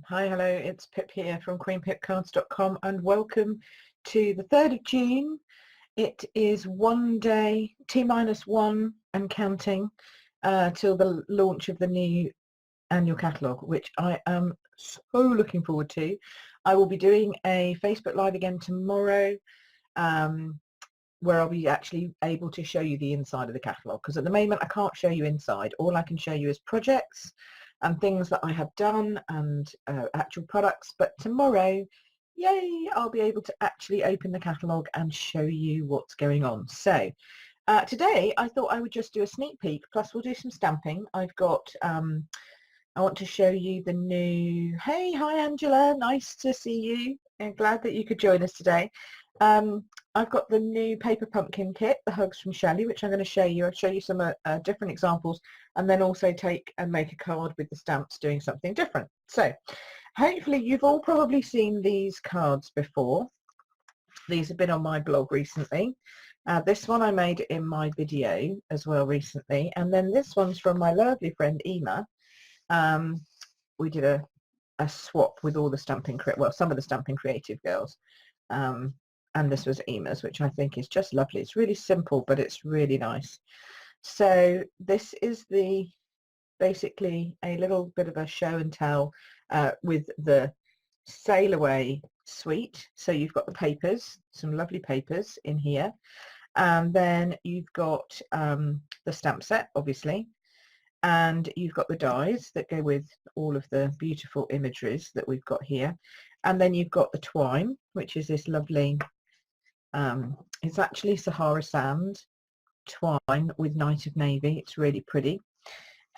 Hi, hello, it's Pip here from queenpipcards.com and welcome to the 3rd of June. It is one day, T-1 and counting, till the launch of the new annual catalogue, which I am so looking forward to. I will be doing a Facebook Live again tomorrow, where I'll be actually able to show you the inside of the catalogue, because at the moment I can't show you inside. All I can show you is projects and things that I have done and actual products, but tomorrow, yay, I'll be able to actually open the catalogue and show you what's going on. So today I thought I would just do a sneak peek, plus we'll do some stamping. I've got I want to show you the new, hi Angela, nice to see you and glad that you could join us today. I've got the new paper pumpkin kit, the hugs from Shelli, which I'm going to show you. I'll show you some different examples and then also take and make a card with the stamps doing something different. So hopefully you've all probably seen these cards before. These have been on my blog recently. This one I made in my video as well recently, and then this one's from my lovely friend Ema. We did a swap with all the Stampin' well, some of the Stampin' Creative girls, and this was Ema's, which I think is just lovely. It's really simple, but it's really nice. So this is basically a little bit of a show and tell with the Sail Away suite. So you've got the papers, some lovely papers in here, and then you've got the stamp set, obviously, and you've got the dies that go with all of the beautiful imageries that we've got here, and then you've got the twine, which is this lovely it's actually Sahara sand twine with Night of Navy. It's really pretty.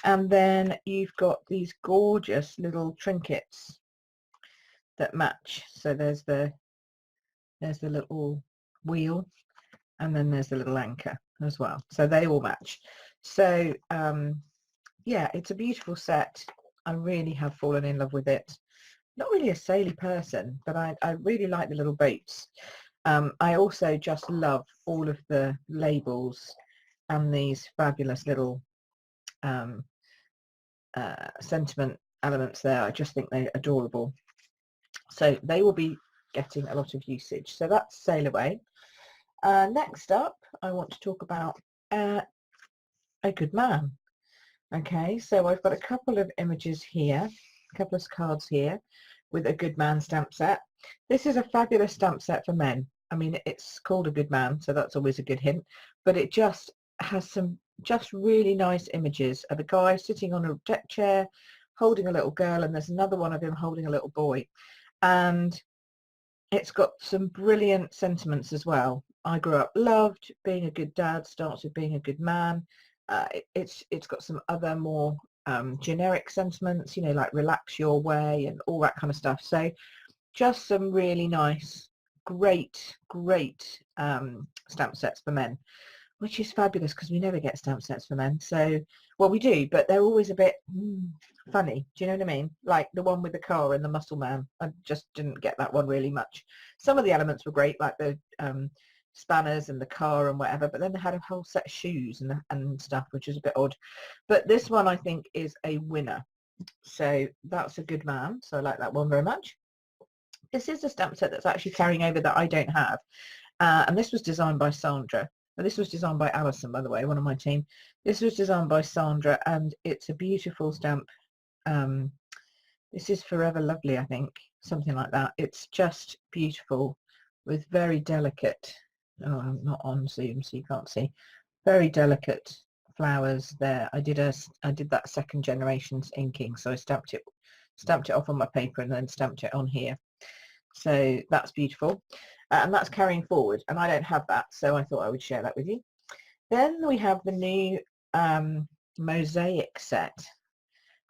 And then you've got these gorgeous little trinkets that match. So there's the little wheel, and then there's the little anchor as well, so they all match. So yeah, it's a beautiful set. I really have fallen in love with it. Not really a saily person, but I really like the little boats. I also just love all of the labels and these fabulous little sentiment elements there. I just think they're adorable. So they will be getting a lot of usage. So that's Sail Away. Next up, I want to talk about A Good Man. Okay, so I've got a couple of images here, a couple of cards here with A Good Man stamp set. This is a fabulous stamp set for men. I mean, it's called A Good Man, so that's always a good hint, but it just has some just really nice images of a guy sitting on a deck chair holding a little girl, and there's another one of him holding a little boy, and it's got some brilliant sentiments as well. I grew up loved, being a good dad starts with being a good man. It's got some other more generic sentiments, you know, like relax your way and all that kind of stuff. So just some really nice, great stamp sets for men, which is fabulous because we never get stamp sets for men. So, well, we do, but they're always a bit funny. Do you know what I mean? Like the one with the car and the muscle man. I just didn't get that one really much. Some of the elements were great, like the spanners and the car and whatever, but then they had a whole set of shoes and stuff, which is a bit odd. But this one I think is a winner. So that's A Good Man. So I like that one very much. This is a stamp set that's actually carrying over that I don't have. And this was designed by Sandra. And this was designed by Alison, by the way, one of my team. This was designed by Sandra, and it's a beautiful stamp. This is Forever Lovely, I think, something like that. It's just beautiful with very delicate, oh, I'm not on Zoom so you can't see, very delicate flowers there. I did that second generation's inking, so I stamped it off on my paper and then stamped it on here. So that's beautiful, and that's carrying forward, and I don't have that, so I thought I would share that with you. Then we have the new mosaic set,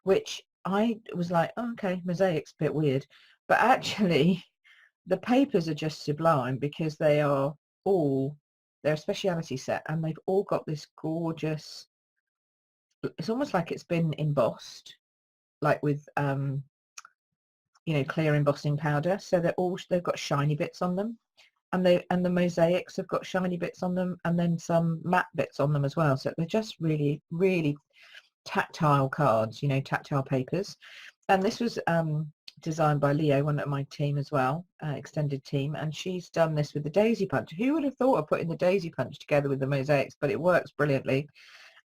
which I was like, oh, okay, mosaic's a bit weird, but actually the papers are just sublime because they're a speciality set, and they've all got this gorgeous, it's almost like it's been embossed, like with you know, clear embossing powder. So they've got shiny bits on them, and the mosaics have got shiny bits on them, and then some matte bits on them as well. So they're just really tactile cards, you know, tactile papers. and this was designed by Leo, one of my team as well, extended team, and she's done this with the daisy punch. Who would have thought of putting the daisy punch together with the mosaics? But it works brilliantly.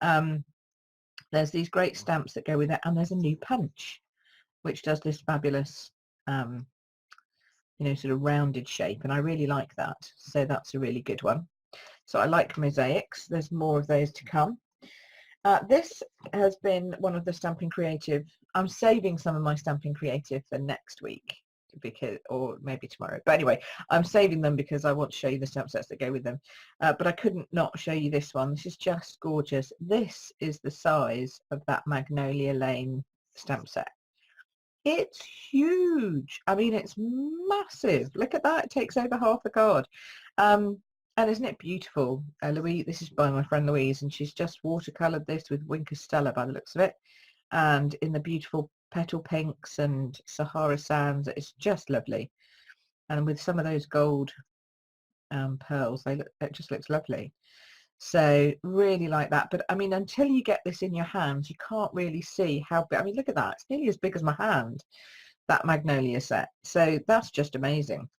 There's these great stamps that go with it, and there's a new punch which does this fabulous you know, sort of rounded shape, and I really like that, so that's a really good one. So I like mosaics. There's more of those to come. This has been one of the Stampin' Creative. I'm saving some of my Stampin' Creative for next week, because, or maybe tomorrow, but anyway, I'm saving them because I want to show you the stamp sets that go with them. But I couldn't not show you this one. This is just gorgeous. This is the size of that Magnolia Lane stamp set. It's huge. I mean, it's massive. Look at that. It takes over half the card. And isn't it beautiful? Louise, this is by my friend Louise, and she's just watercoloured this with Winker Stella by the looks of it, and in the beautiful petal pinks and Sahara sands. It's just lovely, and with some of those gold pearls, it just looks lovely. So really like that. But I mean, until you get this in your hands, you can't really see how big. I mean, look at that. It's nearly as big as my hand, that Magnolia set. So that's just amazing.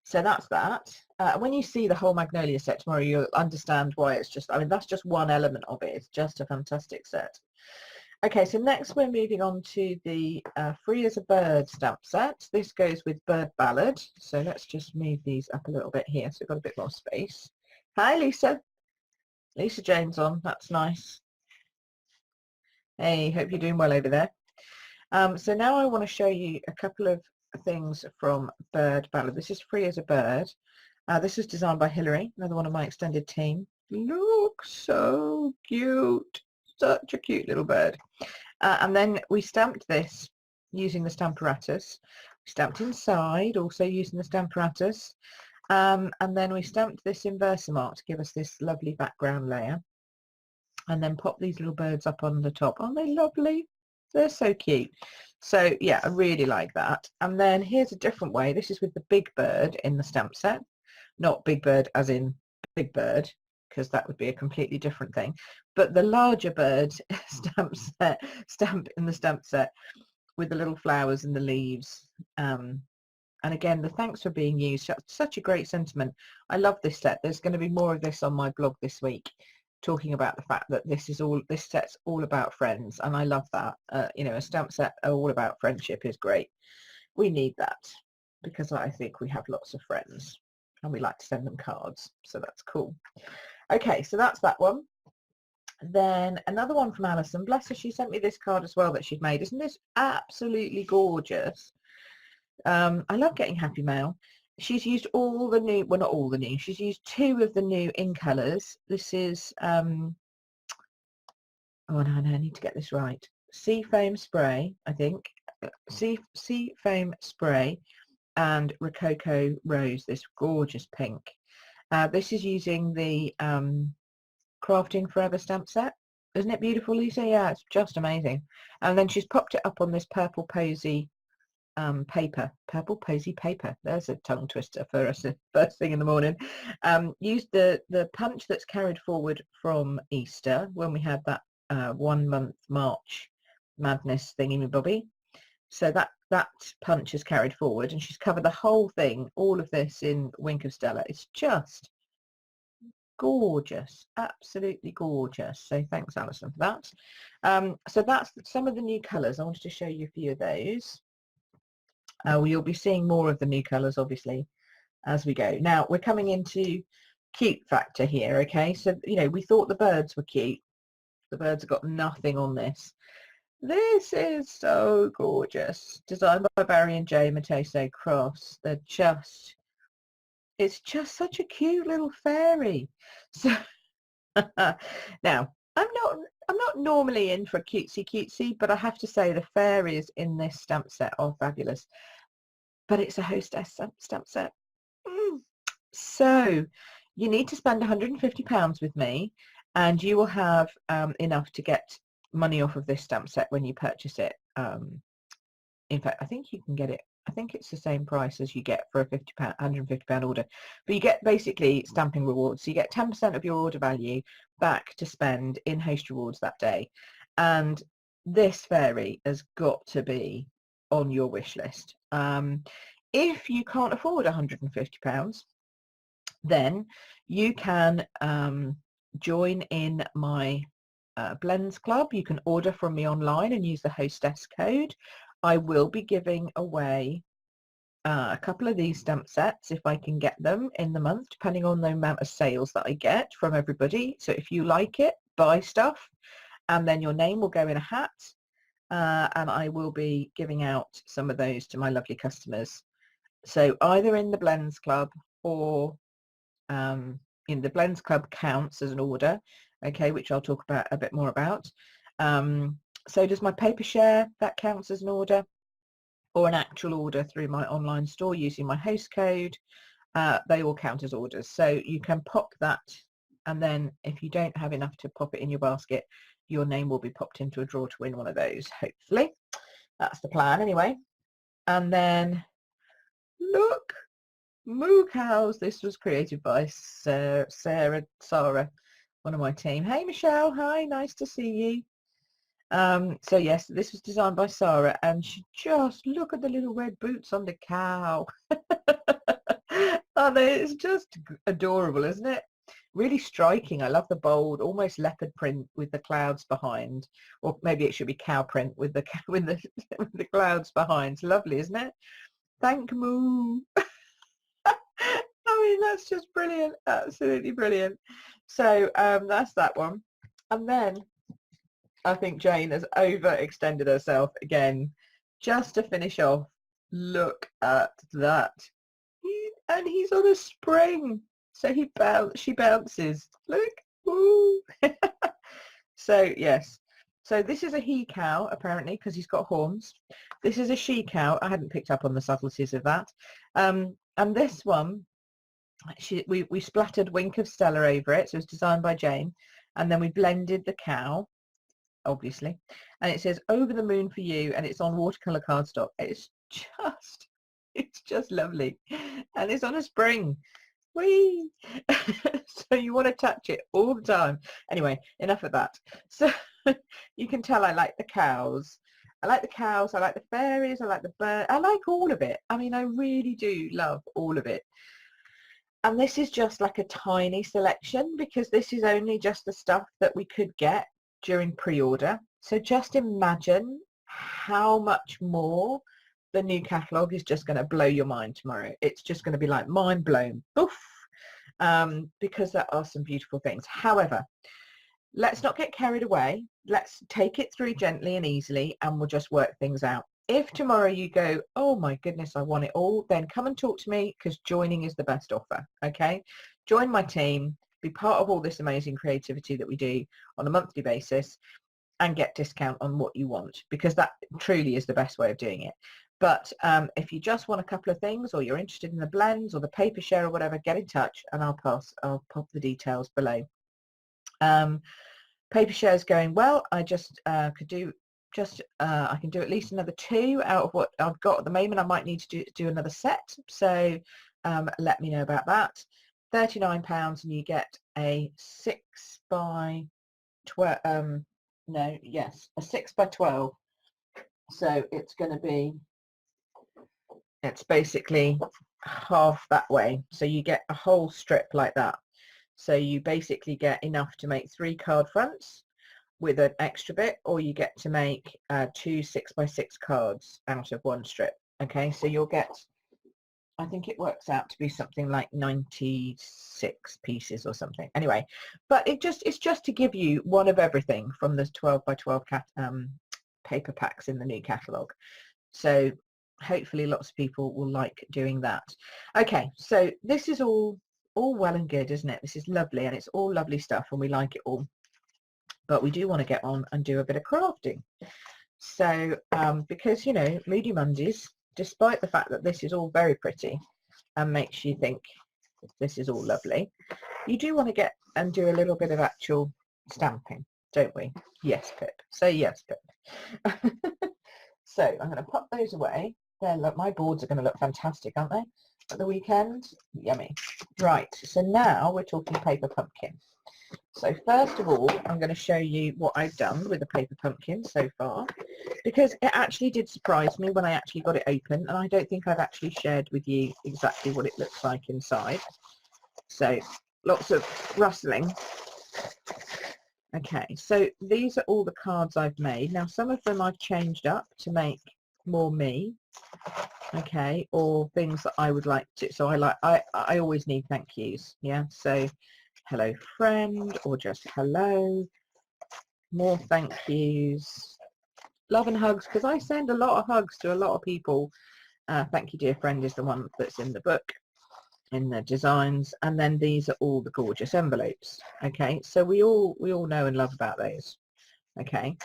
So that's that. When you see the whole Magnolia set tomorrow, you'll understand why it's just, I mean, that's just one element of it. It's just a fantastic set. Okay, so next we're moving on to the Free as a Bird stamp set. This goes with Bird Ballad. So let's just move these up a little bit here so we've got a bit more space. Hi, Lisa. Lisa Jane's on. That's nice. Hey, hope you're doing well over there. So now I want to show you a couple of things from Bird Ballad. This is Free as a Bird. This is designed by Hilary, another one of my extended team. Look, so cute. Such a cute little bird. And then we stamped this using the Stamparatus. We stamped inside, also using the Stamparatus. And then we stamped this in Versamark to give us this lovely background layer, and then pop these little birds up on the top. Aren't they lovely? They're so cute. So yeah, I really like that. And then here's a different way. This is with the big bird in the stamp set, not big bird as in big bird, because that would be a completely different thing, but the larger bird stamp in the stamp set with the little flowers and the leaves. And again, the thanks for being used. Such a great sentiment. I love this set. There's going to be more of this on my blog this week, talking about the fact that this set's all about friends, and I love that. You know, a stamp set all about friendship is great. We need that because I think we have lots of friends and we like to send them cards, so that's cool. Okay, so that's that one. Then another one from Alison. Bless her, she sent me this card as well that she'd made. Isn't this absolutely gorgeous? I love getting happy mail. She's used all the new, well, not all the new, she's used 2 of the new in colours. This is, oh no, I need to get this right. Sea Foam Spray, I think. Sea Foam Spray and Rococo Rose, this gorgeous pink. This is using the Crafting Forever stamp set. Isn't it beautiful, Lisa? Yeah, it's just amazing. And then she's popped it up on this purple posy paper, purple posy paper. There's a tongue twister for us first thing in the morning. Used the punch that's carried forward from Easter when we had that 1 month March madness thingy-bobby. So that punch is carried forward, and she's covered the whole thing, all of this in Winker Stella. It's just gorgeous, absolutely gorgeous. So thanks, Alison, for that. So that's some of the new colours. I wanted to show you a few of those. You'll be seeing more of the new colours, obviously, as we go. Now, we're coming into cute factor here, okay? So, you know, we thought the birds were cute. The birds have got nothing on this. This is so gorgeous. Designed by Barry and Jay Matoso Crafts. They're just, it's just such a cute little fairy. So, now, I'm not normally in for cutesy, but I have to say the fairies in this stamp set are fabulous. But it's a hostess stamp set. So you need to spend £150 with me, and you will have enough to get money off of this stamp set when you purchase it. In fact, I think you can get it. I think it's the same price as you get for a £150 order, but you get basically stamping rewards. So you get 10% of your order value back to spend in host rewards that day. And this fairy has got to be on your wish list. If you can't afford £150, then you can join in my blends club. You can order from me online and use the hostess code. I will be giving away a couple of these stamp sets if I can get them in the month, depending on the amount of sales that I get from everybody. So if you like it, buy stuff, and then your name will go in a hat, and I will be giving out some of those to my lovely customers. So either in the blends club or in the blends club counts as an order, okay, which I'll talk about a bit more about. So does my paper share, that counts as an order, or an actual order through my online store using my host code. They all count as orders. So you can pop that, and then if you don't have enough to pop it in your basket, your name will be popped into a draw to win one of those, hopefully. That's the plan anyway. And then look, moo cows. This was created by Sarah, one of my team. Hey Michelle, hi, nice to see you. So yes, this was designed by Sarah, and she just, look at the little red boots on the cow. Oh, it's just adorable, isn't it? Really striking. I love the bold, almost leopard print with the clouds behind, or maybe it should be cow print with the with the clouds behind. It's lovely, isn't it? Thank Moo. I mean, that's just brilliant, absolutely brilliant. So that's that one. And then I think Jane has overextended herself again. Just to finish off, look at that. And he's on a spring, so she bounces. Look. Woo. So yes, so this is a he cow apparently, because he's got horns. This is a she cow. I hadn't picked up on the subtleties of that. And this one, we splattered Wink of Stella over it, so it's designed by Jane, and then we blended the cow, obviously, and it says over the moon for you, and it's on watercolor cardstock. It's just lovely, and it's on a spring. Whee! So you want to touch it all the time. Anyway, enough of that. So you can tell I like the cows. I like the fairies, I like the bird, I like all of it. I mean, I really do love all of it. And this is just like a tiny selection, because this is only just the stuff that we could get during pre-order. So just imagine how much more the new catalogue is just going to blow your mind tomorrow. It's just going to be like mind blown. Oof. Because there are some beautiful things. However, let's not get carried away. Let's take it through gently and easily, and we'll just work things out. If tomorrow you go, oh my goodness, I want it all, then come and talk to me, because joining is the best offer. Okay, join my team, be part of all this amazing creativity that we do on a monthly basis, and get discount on what you want, because that truly is the best way of doing it. But if you just want a couple of things, or you're interested in the blends or the paper share or whatever, get in touch and I'll pop the details below. Paper share is going well. I just I can do at least another 2 out of what I've got at the moment. I might need to do another set, so let me know about that. £39, and you get a 6 by 12 a 6 by 12, so it's basically half that way, so you get a whole strip like that. So you basically get enough to make 3 card fronts with an extra bit, or you get to make 2 6 by 6 cards out of 1 strip. Okay, so you'll get, I think it works out to be something like 96 pieces or something. Anyway, but it's just to give you one of everything from the 12 by 12 paper packs in the new catalogue. So hopefully lots of people will like doing that. Okay, so this is all well and good, isn't it? This is lovely, and it's all lovely stuff, and we like it all. But we do want to get on and do a bit of crafting. So because, you know, Moody Mondays, despite the fact that this is all very pretty and makes you think this is all lovely, you do want to get and do a little bit of actual stamping, don't we? Yes, Pip. Say yes, Pip. So I'm going to pop those away. There, look, my boards are going to look fantastic, aren't they, at the weekend? Yummy. Right, so now we're talking paper pumpkin. So first of all, I'm going to show you what I've done with the paper pumpkin so far, because it actually did surprise me when I actually got it open, and I don't think I've actually shared with you exactly what it looks like inside. So lots of rustling. Okay, so these are all the cards I've made. Now some of them I've changed up to make more me, okay, or things that I would like to. So I always need thank yous, yeah. So hello friend, or just hello, more thank yous, love and hugs, because I send a lot of hugs to a lot of people. Thank you dear friend is the one that's in the book, in the designs, and then these are all the gorgeous envelopes. Okay, so we all know and love about those. Okay,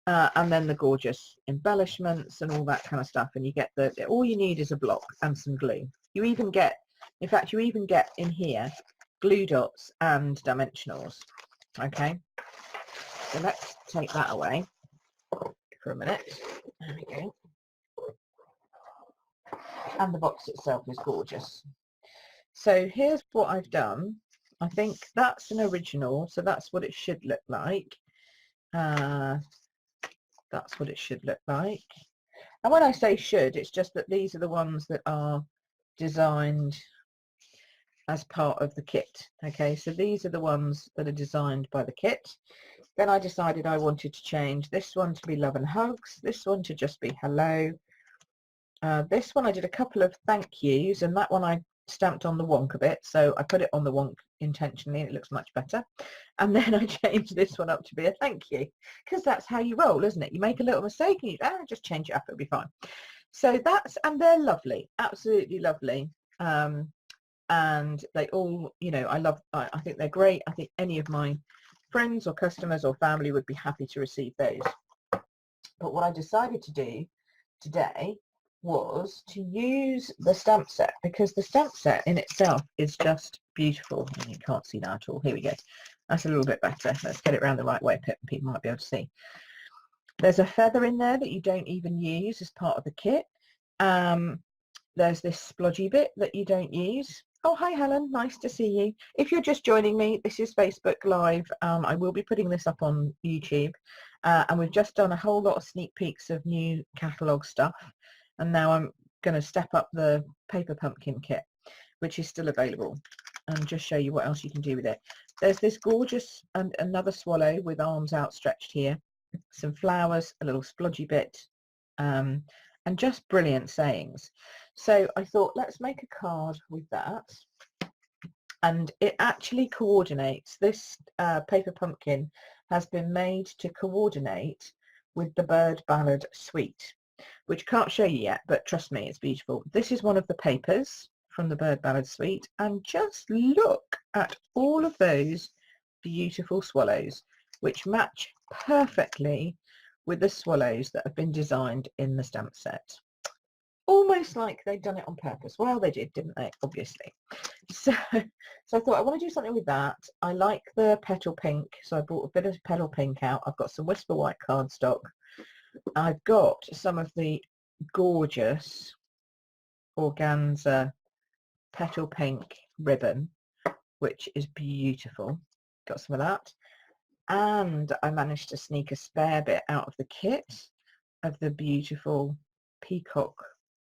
and then the gorgeous embellishments and all that kind of stuff, and you get all you need is a block and some glue. You even get, in fact you even get in here glue dots and dimensionals. Okay, so let's take that away for a minute. There we go. And the box itself is gorgeous. So here's what I've done. I think that's an original, so that's what it should look like. That's what it should look like. And when I say should, it's just that these are the ones that are designed as part of the kit. Okay, so these are the ones that are designed by the kit. Then I decided I wanted to change this one to be love and hugs, this one to just be hello. This one I did a couple of thank yous, and that one I stamped on the wonk a bit, so I put it on the wonk intentionally and it looks much better. And then I changed this one up to be a thank you, because that's how you roll, isn't it? You make a little mistake and you just change it up, it'll be fine. So that's, and they're lovely, absolutely lovely. And they all, you know, I think they're great. I think any of my friends or customers or family would be happy to receive those. But what I decided to do today was to use the stamp set, because the stamp set in itself is just beautiful. And you can't see that at all. Here we go. That's a little bit better. Let's get it around the right way. People might be able to see. There's a feather in there that you don't even use as part of the kit. There's this splodgy bit that you don't use. Oh, hi Helen, nice to see you. If you're just joining me, this is Facebook Live. I will be putting this up on YouTube. And we've just done a whole lot of sneak peeks of new catalogue stuff. And now I'm going to step up the paper pumpkin kit, which is still available, and just show you what else you can do with it. There's this gorgeous, and another swallow with arms outstretched here, some flowers, a little splodgy bit, and just brilliant sayings. So I thought, let's make a card with that. And it actually coordinates, this paper pumpkin has been made to coordinate with the Bird Ballad Suite, which can't show you yet, but trust me, it's beautiful. This is one of the papers from the Bird Ballad Suite, and just look at all of those beautiful swallows, which match perfectly with the swallows that have been designed in the stamp set. Almost like they'd done it on purpose. Well, they did, didn't they? Obviously. So I thought I want to do something with that. I like the petal pink, so I brought a bit of petal pink out. I've got some Whisper White cardstock. I've got some of the gorgeous organza petal pink ribbon, which is beautiful. Got some of that. And I managed to sneak a spare bit out of the kit of the beautiful peacock,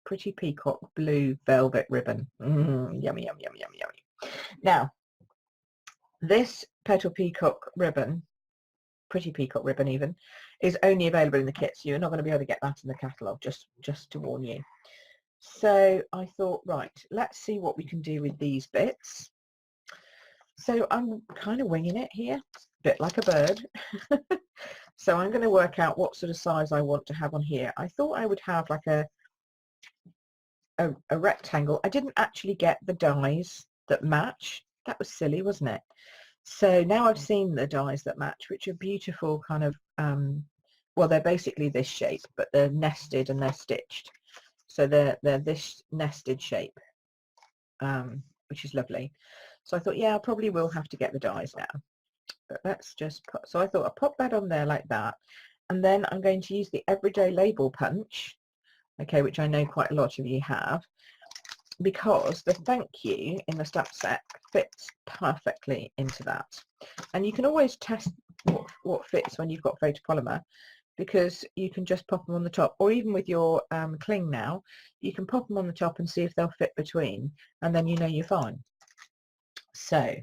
pretty peacock blue velvet ribbon. Yummy, yummy, yummy, yummy, yummy. Now, this petal peacock ribbon, pretty peacock ribbon even, is only available in the kit, so you're not going to be able to get that in the catalogue, just to warn you. So I thought, right, let's see what we can do with these bits. So I'm kind of winging it here, a bit like a bird. So I'm going to work out what sort of size I want to have on here. I thought I would have like a rectangle. I didn't actually get the dies that match. That was silly, wasn't it? So now I've seen the dies that match, which are beautiful kind of, well, they're basically this shape, but they're nested and they're stitched. So they're this nested shape, which is lovely. So I thought, yeah, I probably will have to get the dies now. But let's just put, so I thought I'll pop that on there like that. And then I'm going to use the Everyday Label Punch, okay, which I know quite a lot of you have. because the thank you in the stamp set fits perfectly into that. And you can always test what fits when you've got photopolymer, because you can just pop them on the top, or even with your cling now, you can pop them on the top and see if they'll fit between, and then you know you're fine. So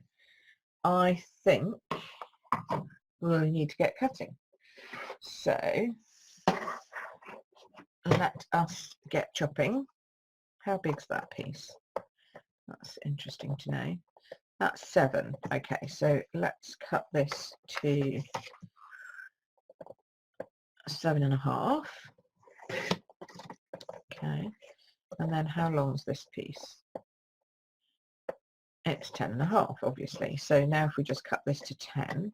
I think we'll need to get cutting. So let us get chopping. How big's that piece? That's interesting to know. That's 7. Okay, so let's cut this to 7.5. Okay, and then how long's this piece? It's 10.5, obviously. So now if we just cut this to 10,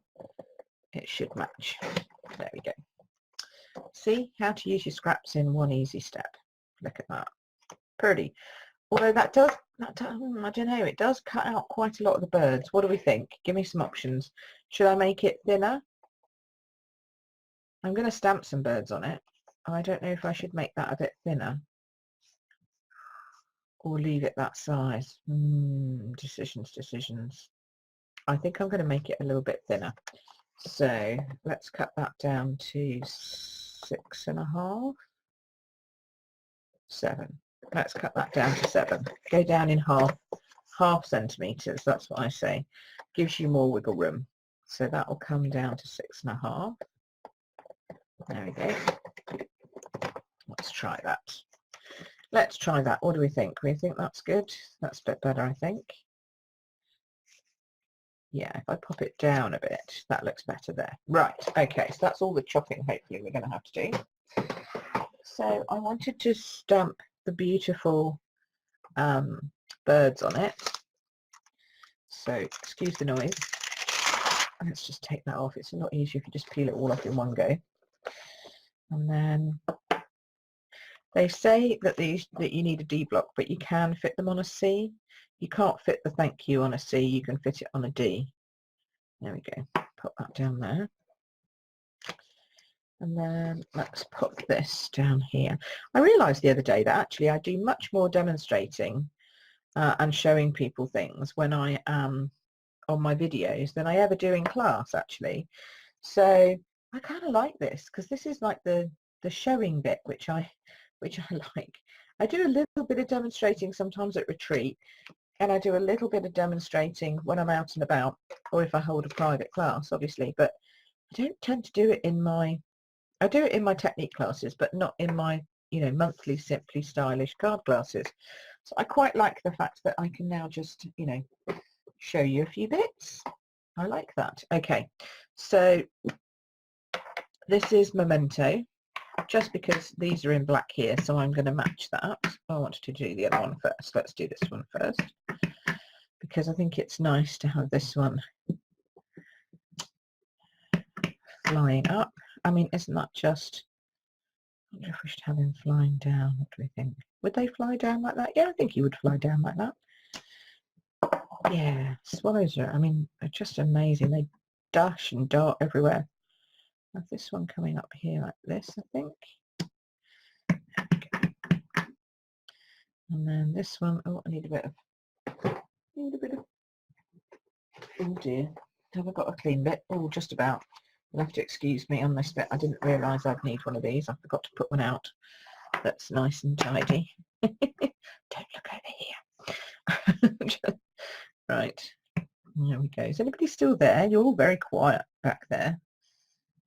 it should match. There we go. See how to use your scraps in one easy step. Look at that. Pretty. Although that does, I don't know, it does cut out quite a lot of the birds. What do we think? Give me some options. Should I make it thinner? I'm going to stamp some birds on it. I don't know if I should make that a bit thinner or leave it that size. Decisions. I think I'm going to make it a little bit thinner. So let's cut that down to 6.5, 7. Let's cut that down to 7. Go down in half centimetres. That's what I say. Gives you more wiggle room. So that will come down to 6.5. There we go. Let's try that. Let's try that. What do we think? We think that's good. That's a bit better, I think. Yeah, if I pop it down a bit, that looks better there. Right, okay, so that's all the chopping hopefully we're going to have to do. So I wanted to stamp the beautiful birds on it. So excuse the noise. Let's just take that off. It's a lot easier if you just peel it all off in one go. And then they say that you need a D block, but you can fit them on a C. You can't fit the thank you on a C. You can fit it on a D. There we go. Put that down there. And then let's put this down here. I realised the other day that actually I do much more demonstrating and showing people things when I am on my videos than I ever do in class, actually. So I kind of like this, because this is like the showing bit, which I like. I do a little bit of demonstrating sometimes at retreat, and I do a little bit of demonstrating when I'm out and about, or if I hold a private class, obviously, but I don't tend to do it in my, I do it in my technique classes, but not in my, you know, monthly Simply Stylish card classes. So I quite like the fact that I can now just, you know, show you a few bits. I like that. Okay, so this is Memento, just because these are in black here, so I'm going to match that. I wanted to do the other one first. Let's do this one first, because I think it's nice to have this one flying up. I mean, isn't that just, I wonder if we should have him flying down. What do we think? Would they fly down like that? Yeah, I think he would fly down like that. Yeah, swallows are, I mean, they're just amazing. They dash and dart everywhere. I have this one coming up here like this, I think. And then this one, oh, I need a bit of, oh dear, have I got a clean bit? Oh, just about. You'll have to excuse me on this bit. I didn't realise I'd need one of these. I forgot to put one out that's nice and tidy. Don't look over here. Right, there we go. Is anybody still there? You're all very quiet back there.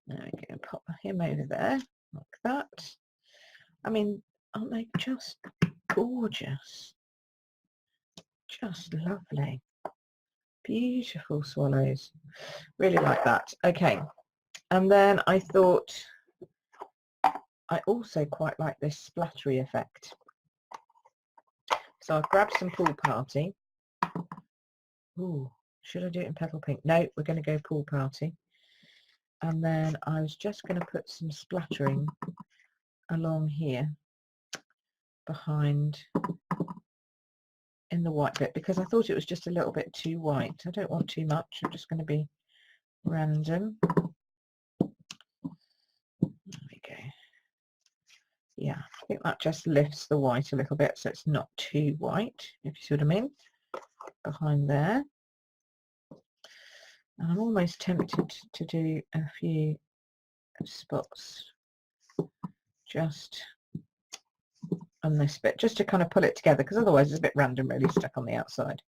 There we go. Pop him over there like that. I mean, aren't they just gorgeous? Just lovely. Beautiful swallows. Really like that. Okay, and then I thought I also quite like this splattery effect. So I've grabbed some Pool Party. Ooh, should I do it in Petal Pink? No, we're going to go Pool Party. And then I was just going to put some splattering along here behind in the white bit, because I thought it was just a little bit too white. I don't want too much. I'm just going to be random. There we go. Yeah, think that just lifts the white a little bit, so it's not too white, if you see what I mean, behind there. And I'm almost tempted to do a few spots just on this bit, just to kind of pull it together, because otherwise it's a bit random really stuck on the outside.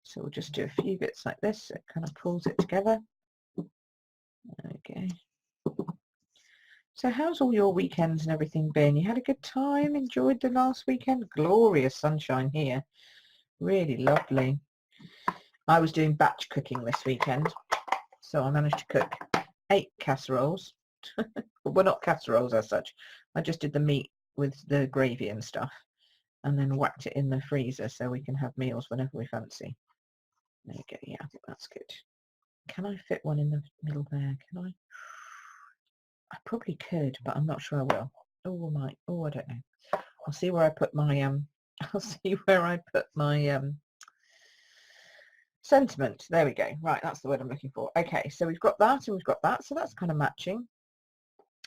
So we'll just do a few bits like this, so it kind of pulls it together. Okay. So how's all your weekends and everything been? You had a good time? Enjoyed the last weekend? Glorious sunshine here. Really lovely. I was doing batch cooking this weekend, so I managed to cook 8 casseroles. Well, not casseroles as such. I just did the meat with the gravy and stuff, and then whacked it in the freezer so we can have meals whenever we fancy. There you go. Yeah, I think that's good. Can I fit one in the middle there? Can I? I probably could, but I'm not sure I will. Oh, I might. Oh, I don't know. I'll see where I put my I'll see where I put my sentiment. There we go. Right, that's the word I'm looking for. Okay, so we've got that and we've got that, so that's kind of matching.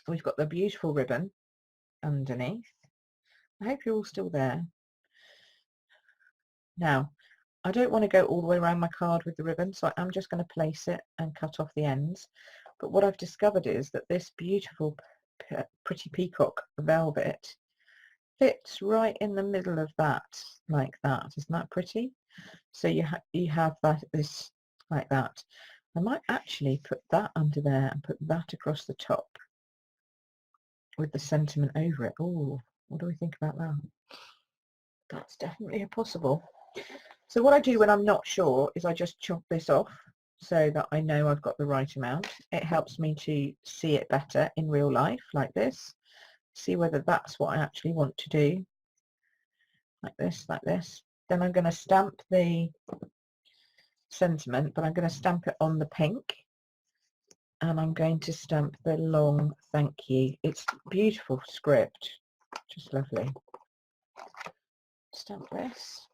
We've got the beautiful ribbon underneath. I hope you're all still there. Now, I don't want to go all the way around my card with the ribbon, so I'm just going to place it and cut off the ends. But what I've discovered is that this beautiful pretty peacock velvet fits right in the middle of that, like that. Isn't that pretty? So you have that this like that. I might actually put that under there and put that across the top with the sentiment over it. Oh, what do we think about that? That's definitely a possible. So what I do when I'm not sure is I just chop this off so that I know I've got the right amount. It helps me to see it better in real life, like this. See whether that's what I actually want to do. Like this, like this. Then I'm going to stamp the sentiment, but I'm going to stamp it on the pink. And I'm going to stamp the long thank you. It's beautiful script. Just lovely. Stamp this.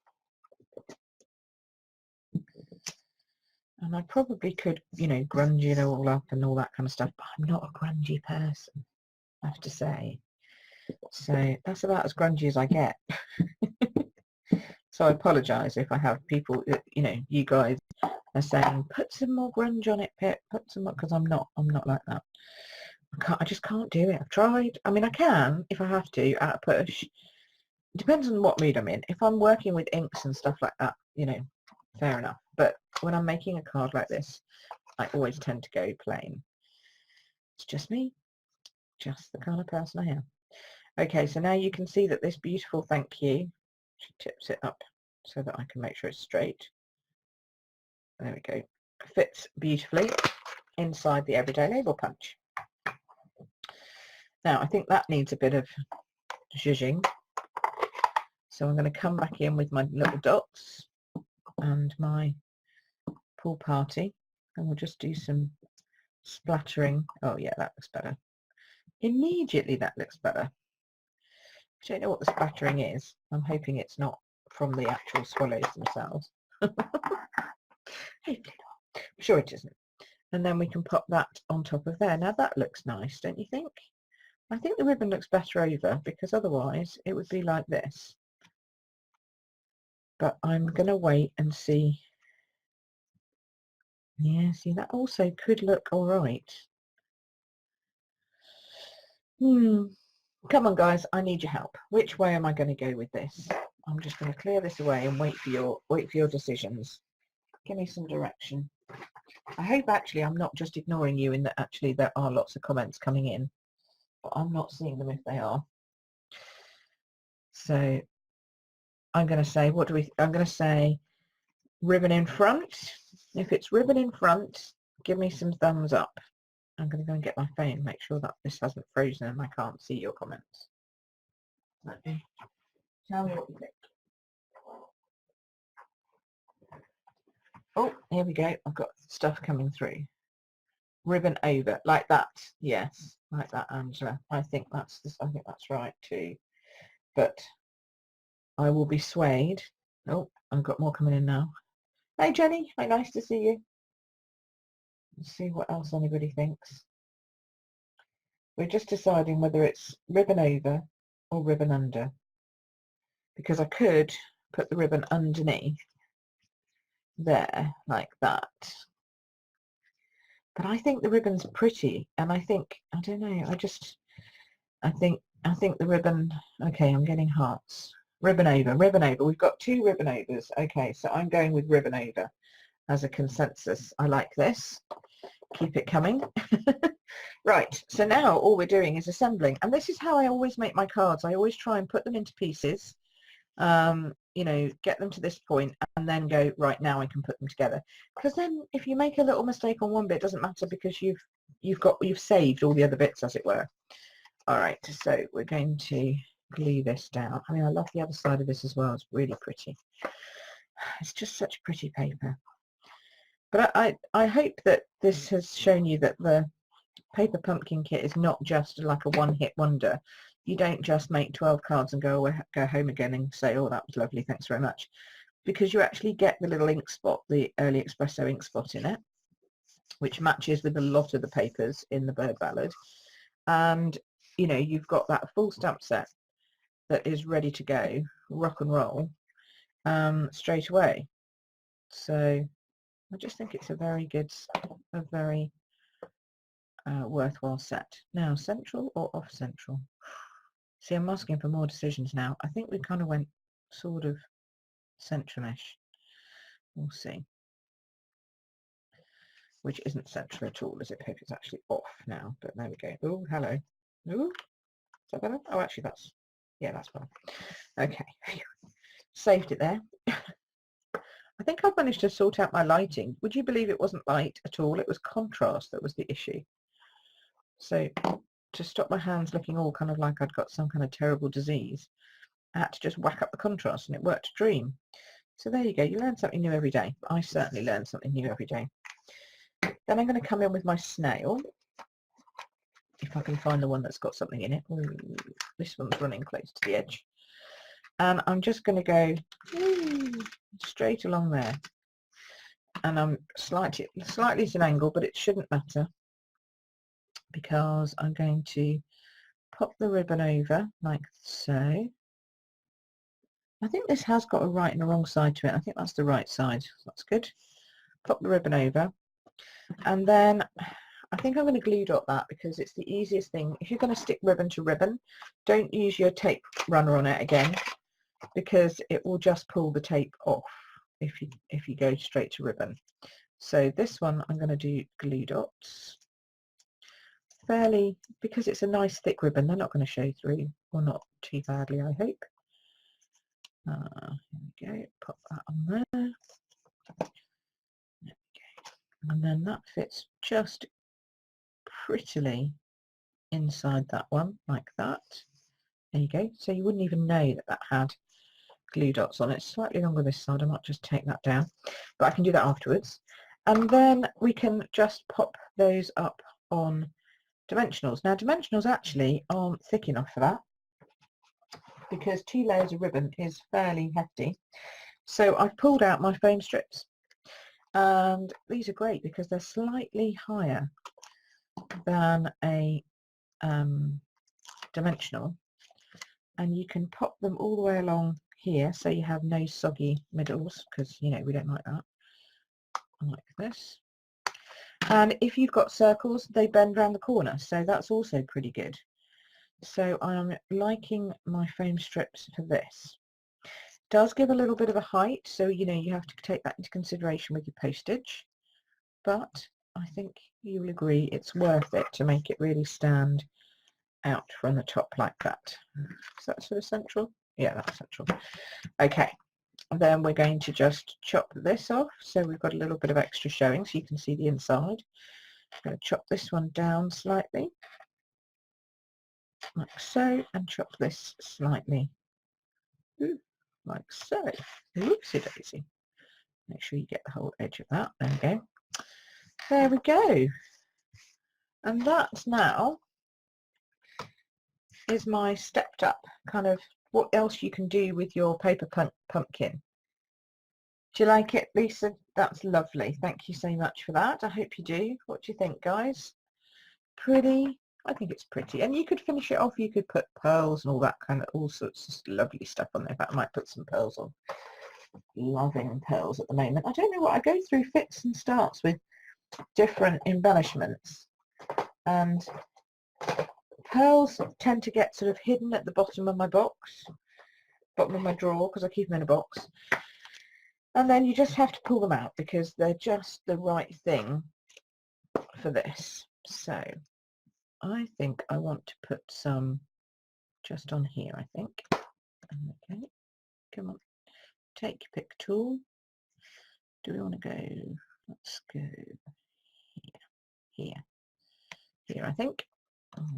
And I probably could, you know, grunge it all up and all that kind of stuff, but I'm not a grungy person, I have to say. So that's about as grungy as I get. So I apologise if I have people, you know, you guys are saying, put some more grunge on it, Pip, put some more, because I'm not like that. I just can't do it. I've tried. I mean, I can if I have to at a push. It depends on what mood I'm in. If I'm working with inks and stuff like that, you know, fair enough. But when I'm making a card like this, I always tend to go plain. It's just me, just the kind of person I am. Okay, so now you can see that this beautiful thank you, she tips it up so that I can make sure it's straight. There we go. Fits beautifully inside the everyday label punch. Now I think that needs a bit of zhuzhing. So I'm going to come back in with my little dots and my pool party, and we'll just do some splattering. Oh yeah, that looks better. Immediately that looks better. I don't know what the splattering is. I'm hoping it's not from the actual swallows themselves. Hopefully not. I'm sure it isn't. And then we can pop that on top of there. Now that looks nice, don't you think? I think the ribbon looks better over, because otherwise it would be like this. But I'm going to wait and see. Yeah, see, that also could look all right. Come on, guys, I need your help. Which way am I going to go with this? I'm just going to clear this away and wait for your decisions. Give me some direction. I hope actually I'm not just ignoring you in that actually there are lots of comments coming in, but I'm not seeing them if they are. So I'm going to say, I'm going to say ribbon in front. If it's ribbon in front, give me some thumbs up. I'm going to go and get my phone, make sure that this hasn't frozen and I can't see your comments. Okay. Tell me what you think. Oh, here we go. I've got stuff coming through. Ribbon over, like that. Yes, like that, Angela. I think that's right too. But I will be swayed. Oh, I've got more coming in now. Hey Jenny, hi, nice to see you. Let's see what else anybody thinks. We're just deciding whether it's ribbon over or ribbon under, because I could put the ribbon underneath there like that, but I think the ribbon's pretty, and I think, I don't know, I think the ribbon, okay, I'm getting hearts. Ribbon over, ribbon over. We've got 2 ribbon overs. Okay, so I'm going with ribbon over as a consensus. I like this. Keep it coming. Right, so now all we're doing is assembling, and this is how I always make my cards. I always try and put them into pieces, you know, get them to this point and then go, right, now I can put them together, because then if you make a little mistake on one bit, it doesn't matter, because you've saved all the other bits, as it were. All right, so we're going to glue this down. I mean, I love the other side of this as well. It's really pretty. It's just such pretty paper. But I hope that this has shown you that the paper pumpkin kit is not just like a one-hit wonder. You don't just make 12 cards and go home again and say, oh, that was lovely, thanks very much, because you actually get the little ink spot, the early espresso ink spot in it, which matches with a lot of the papers in the bird ballad. And you know, you've got that full stamp set that is ready to go, rock and roll, straight away. So I just think it's a very good, a very worthwhile set. Now, central or off central? See, I'm asking for more decisions now. I think we kind of went sort of central-ish. We'll see. Which isn't central at all, is it? Paper's actually off now, but there we go. Oh, hello. Ooh, is that better? Oh, actually, that's, yeah, that's better. Okay, saved it there. I think I've managed to sort out my lighting. Would you believe it wasn't light at all? It was contrast that was the issue. So to stop my hands looking all kind of like I'd got some kind of terrible disease, I had to just whack up the contrast, and it worked a dream. So there you go. You learn something new every day. I certainly learn something new every day. Then I'm going to come in with my snail, if I can find the one that's got something in it. Ooh, this one's running close to the edge. And I'm just going to go straight along there. And I'm slightly at an angle, but it shouldn't matter, because I'm going to pop the ribbon over like so. I think this has got a right and a wrong side to it. I think that's the right side. That's good. Pop the ribbon over. And then I think I'm going to glue dot that, because it's the easiest thing. If you're going to stick ribbon to ribbon, don't use your tape runner on it again, because it will just pull the tape off if you go straight to ribbon. So this one I'm going to do glue dots fairly, because it's a nice thick ribbon. They're not going to show through, or not too badly, I hope. Here we go. Pop that on there. There we go. And then that fits just prettily inside that one, like that. There you go. So you wouldn't even know that that had glue dots on it. Slightly longer this side. I might just take that down, but I can do that afterwards. And then we can just pop those up on dimensionals. Now, dimensionals actually aren't thick enough for that, because 2 layers of ribbon is fairly hefty. So I've pulled out my foam strips, and these are great because they're slightly higher than a dimensional, and you can pop them all the way along here, so you have no soggy middles, because you know we don't like that. Like this. And if you've got circles, they bend around the corner, so that's also pretty good. So I'm liking my foam strips for this. It does give a little bit of a height, so you know you have to take that into consideration with your postage, but I think you'll agree it's worth it to make it really stand out from the top like that. Is that sort of central? Yeah, that's central. Okay, and then we're going to just chop this off, so we've got a little bit of extra showing so you can see the inside. I'm going to chop this one down slightly, like so, and chop this slightly, like so. Whoopsie daisy. Make sure you get the whole edge of that. There we go. There we go. And that now is my stepped up kind of what else you can do with your paper pumpkin. Do you like it, Lisa? That's lovely. Thank you so much for that. I hope you do. What do you think, guys? Pretty, I think it's pretty. And you could finish it off, you could put pearls and all that kind of, all sorts of lovely stuff on there. In fact, I might put some pearls on. Loving pearls at the moment. I don't know what, I go through fits and starts with different embellishments, and pearls tend to get sort of hidden at the bottom of my box, bottom of my drawer, because I keep them in a box, and then you just have to pull them out because they're just the right thing for this. So I think I want to put some just on here, I think. Okay, come on, take your pick tool. Do we want to go, let's go here, I think.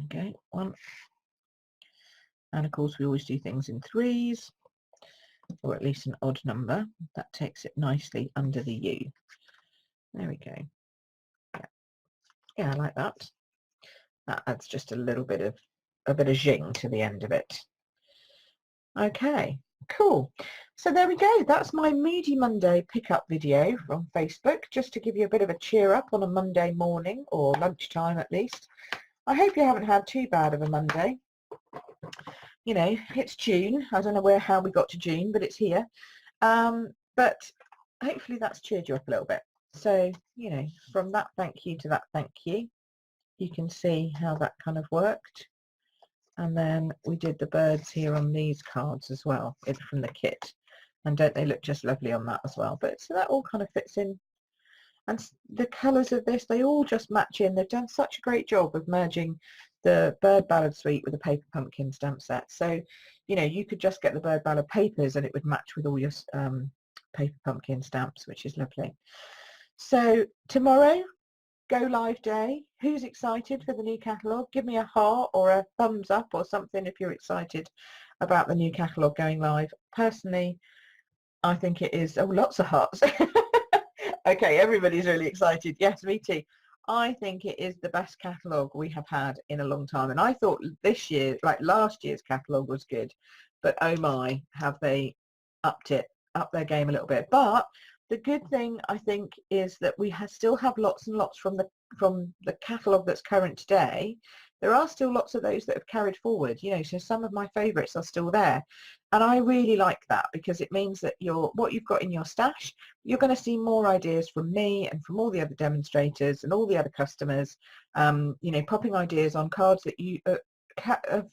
Okay, one. And of course we always do things in threes, or at least an odd number. That takes it nicely under the U. There we go. Yeah, I like that. That adds just a little bit of zing to the end of it. Okay, cool. So there we go. That's my Moody Monday pickup video from Facebook, just to give you a bit of a cheer up on a Monday morning, or lunchtime at least. I hope you haven't had too bad of a Monday. You know, it's June. I don't know how we got to June, but it's here. But hopefully that's cheered you up a little bit. So, you know, from that thank you to that thank you, you can see how that kind of worked. And then we did the birds here on these cards as well, from the kit. And don't they look just lovely on that as well? But so that all kind of fits in. And the colours of this, they all just match in. They've done such a great job of merging the Bird Ballad Suite with the Paper Pumpkin stamp set. So, you know, you could just get the Bird Ballad papers and it would match with all your Paper Pumpkin stamps, which is lovely. So tomorrow, go live day. Who's excited for the new catalogue? Give me a heart or a thumbs up or something if you're excited about the new catalogue going live. Personally, I think it is. Oh, lots of hearts. Okay, everybody's really excited. Yes, me too. I think it is the best catalogue we have had in a long time. And I thought this year, like last year's catalogue was good. But oh my, have they upped their game a little bit. But the good thing, I think, is that we still have lots and lots from the catalogue that's current today. There are still lots of those that have carried forward, you know, so some of my favourites are still there. And I really like that because it means that what you've got in your stash, you're going to see more ideas from me and from all the other demonstrators and all the other customers, you know, popping ideas on cards that you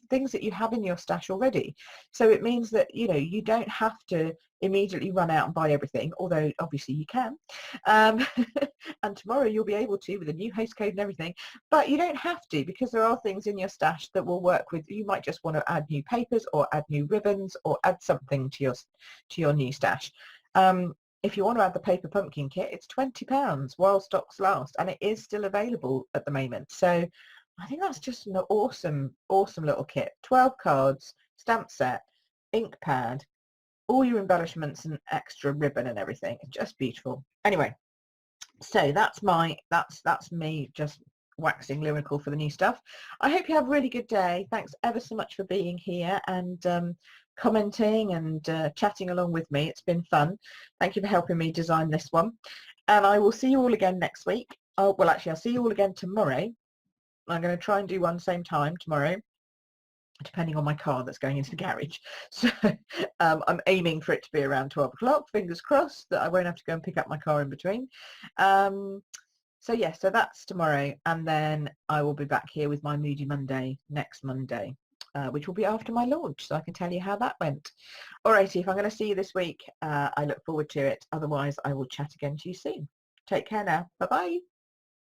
things that you have in your stash already. So it means that, you know, you don't have to immediately run out and buy everything, although obviously you can. And tomorrow you'll be able to with a new host code and everything, but you don't have to, because there are things in your stash that will work with. You might just want to add new papers or add new ribbons or add something to your new stash. If you want to add the Paper Pumpkin kit, it's £20 while stocks last, and it is still available at the moment. So I think that's just an awesome little kit. 12 cards, stamp set, ink pad, all your embellishments and extra ribbon and everything. It's just beautiful. Anyway, so that's me just waxing lyrical for the new stuff. I hope you have a really good day. Thanks ever so much for being here and commenting and chatting along with me. It's been fun. Thank you for helping me design this one. And I will see you all again next week. Oh, well, actually, I'll see you all again tomorrow. I'm going to try and do one same time tomorrow, depending on my car that's going into the garage. So I'm aiming for it to be around 12 o'clock, fingers crossed that I won't have to go and pick up my car in between. So yeah, so that's tomorrow, and then I will be back here with my Moody Monday next Monday, which will be after my launch, so I can tell you how that went. Alrighty, if I'm going to see you this week, I look forward to it. Otherwise, I will chat again to you soon. Take care now. Bye-bye.